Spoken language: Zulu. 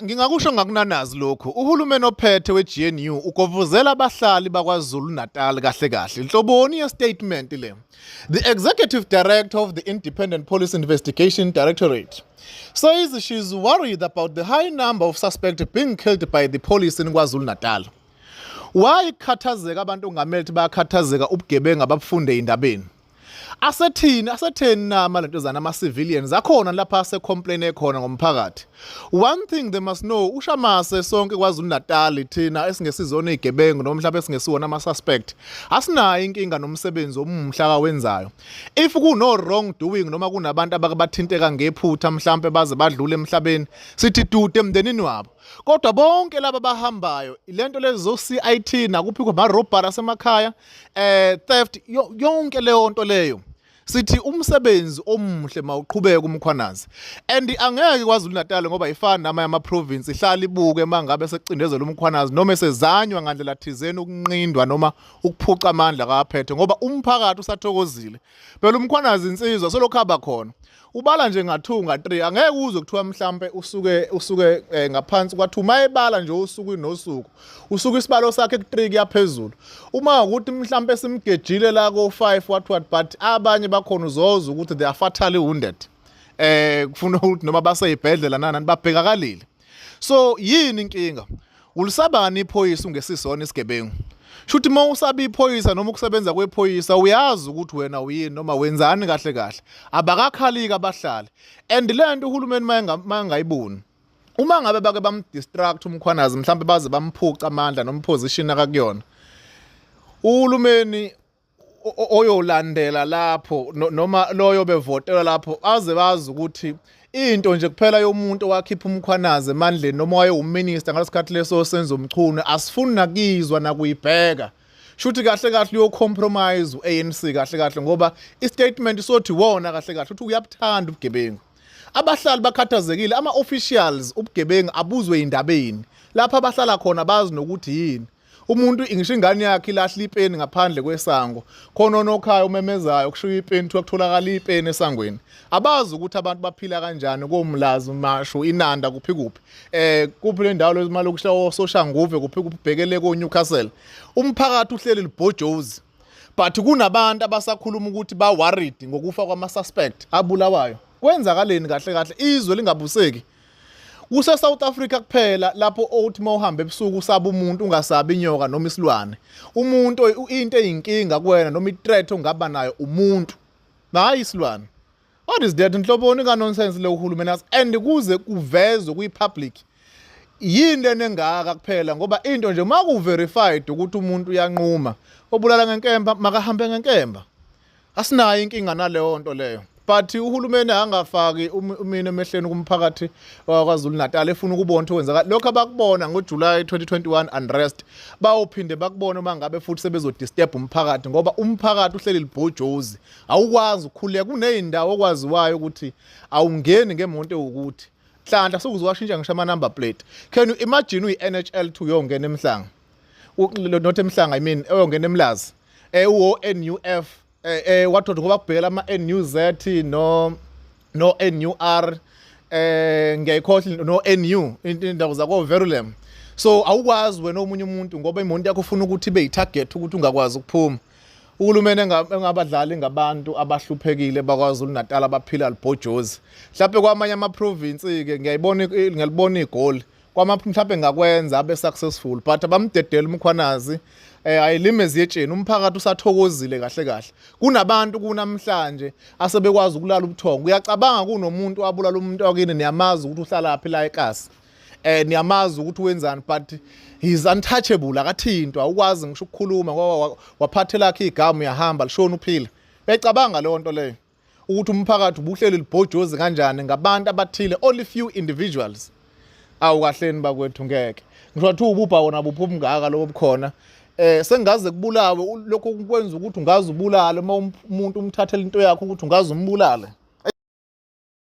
Ngingakusho ngakunanazi lokhu. Uhulumeni ophethe we-GNU ugovuzela abahlali bakwaZulu Natal kahle kahle. Inhloboni ye statement le. The Executive Director of the Independent Police Investigation Directorate says she's worried about the high number of suspects being killed by the police in KwaZulu Natal. Why ikhathazeka abantu ngamele bayakhathazeka ubugebengu ababufunde indabeni? Asetheni nama lentuzana ama-civilians akhona lapha se-complain ekhona ngomphakathi. One thing they must know, ushamase sonke KwaZulu Natal thina esingesizona igebengu noma mhlawumbe esingesiwona ama-suspect asinayo inkinga nomsebenzi omuhle awenzayo. If kuno wrong doing noma kunabantu abathinteka ngephutha mhlawumbe baze badlule emhlabeni sithi dude emndenini wabo. Kodwa bonke laba bahambayo ilento lezo CIT nakuphi kwamarobhari asemakhaya theft yonke leyo nto leyo sithi umsebenzi omuhle mawuqhubeka umkhwanazi and angeke KwaZulu Natal ngoba ifana nama yama province ihlala ibuke mangabe secindezela umkhwanazi noma esezanywa ngandlela thizeni ukunqindwa noma ukuphuca amandla kaphethe ngoba umphakathi usathokozile phela umkhwanazi insizwa solokhaba khona ubala nje nga2 nga3 angeke uzwe kuthiwa mhlambe usuke ngaphansi kwathi mayebala nje usuku nosuku usuku isibalo sakhe ku3 kuyaphezulu uma ukuthi mhlambe simgejile la ko5 what but abanye bakhona uzoza ukuthi they are fatally wounded kufuna ukuthi noma baseyibhedlela nani babheka kalile so yini inkinga ulisabani iphoyisa ungesisona isigebengu shuthi mawusaba iphoyisa noma ukusebenza kwephoyisa uyazi ukuthi wena uyini noma wenzani kahle kahle abakakhalika abahlali and lento uhulumeni mangayiboni uma ngabe bake bamdistract umkhwanazi mhlambe baze bamphuca amandla noma position akakuyona uhulumeni oyolandela lapho noma loyo bevotela lapho aze bazi ukuthi into nje kuphela yomuntu owakhipha umkhwanazi emandleni noma wayewuminister ngalesikhathi leso senzo umchunu asifuni nakizwa nakuyibheka shuthi kahle kahle uyo compromise uANC kahle kahle ngoba istatement sothi wona kahle kahle uthi uyabuthanda ubugebengu abahlali bakhathazekile ama officials ubugebengu abuzwe indabeni lapha abahlala khona bazi nokuthi yini umuntu ingisho ingane yakhe ilahla ipeni ngaphandle kwesango khona nokhaya umemezayo kushiya ipeni kutholakala ipeni esangweni abazi ukuthi abantu baphila kanjani komlazi umasho inanda kuphi kuphi le ndawo lezimali okushaya soshanguve kuphi ubhekele ko Newcastle umphakathi uhleli libhojozi but kunabantu abasakhuluma ukuthi ba worried ngokufa kwama suspect abulawayo kwenzakaleni kahle kahle izwe lingabuseki South Africa kuphela lapho othi mawuhamba ebusuku usaba umuntu ungasabi inyoka noma isilwane umuntu into eyinkinga kuwena noma ithreat ongaba nayo umuntu hayi isilwane what is that inhloboni ka nonsense le uhulumeni and kuze kuvezwe kwipublic yini lenengaka kuphela ngoba into nje maku verified ukuthi umuntu uyanquma obulala ngenkemba makahambe ngenkemba asinayo inkinga naleyo nto leyo but uhulumeni angafaki umina emehleni kumphakathi wakwaZulu Natal efuna ukubona ukuthi wenza lokho abakubona ngoJuly 2021 unrest bawuphinde bakubona mangabe futhi sebezodisturb umphakathi ngoba umphakathi uhleli libhojozi awukwazi ukukhuleka kuneyindawo okwaziwayo ukuthi awungeni ngemonto ewukuthi hlanhla sokuzowashintsha ngisho ama number plate can you imagine uyi-NHL2 yongena emhlanga not emhlanga I mean eyongena emlazi uNUF wathoda ngoba kubhekela ama-NUZ no NUR ngiyayikhohle no NU indawo zako Verulam so awukwazi wena omunye umuntu ngoba imonto yakho ufuna ukuthi ibe yitarget ukuthi ungakwazi ukuphuma uhulumeni engabadlali ngabantu abahluphekile bakwaZulu Natal abaphila libhojozi mhlawumbe kwamanye ama province ke ngiyalibona igoli mhlawumbe ngakwenza abe successful but abamdedela umkhwanazi ayilimezi yetsheni umphakathi usathokozile kahle kahle kunabantu kunamhlanje asebekwazi ukulala ubuthongo uyacabanga kunomuntu abulala umuntu wakini niyamazi ukuthi uhlala laphi la eKasi niyamazi ukuthi wenzani but he's untouchable akathintwa ukwazi ngisho ukukhuluma ngoba waphathela yakhe igama uyahamba lishona uphila becabanga leyo nto leyo ukuthi umphakathi ubuhleli libhojozi kanjani ngabantu abathile only few individuals awukahleni bakwethu ngeke ngisho ukuthi ubupha wona buphi umngaka lobo bukhona sengaze kubulawe lokho kwenza ukuthi ungaze ubulale uma umuntu umthathela into yakho ukuthi ungaze umbulale